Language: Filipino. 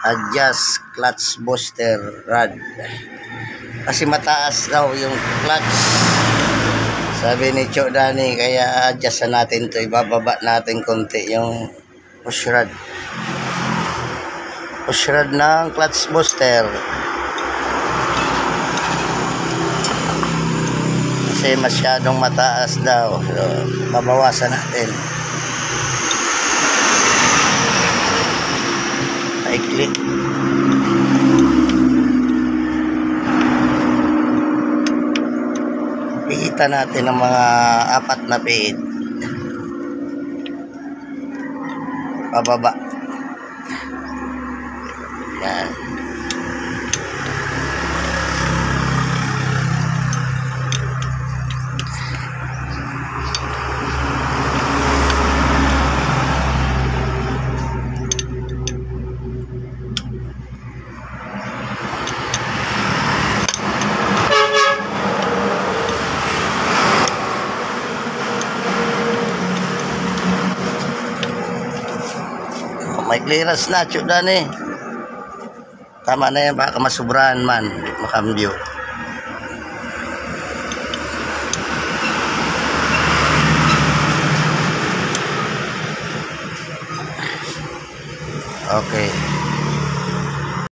adjust clutch booster rod. Kasi mataas daw yung clutch. Sabi ni Cho Dani, kaya adjust natin to, ibababa natin konti yung push rod. Push rod ng clutch booster. Kasi masyadong mataas daw. So, babawasan natin. I-click. Pihitan natin ng mga 4 na pihit. Pababa. Yan. May clearance na, Cho Dani. Tama na yan, baka masubrahan man. Makambyo. Okay.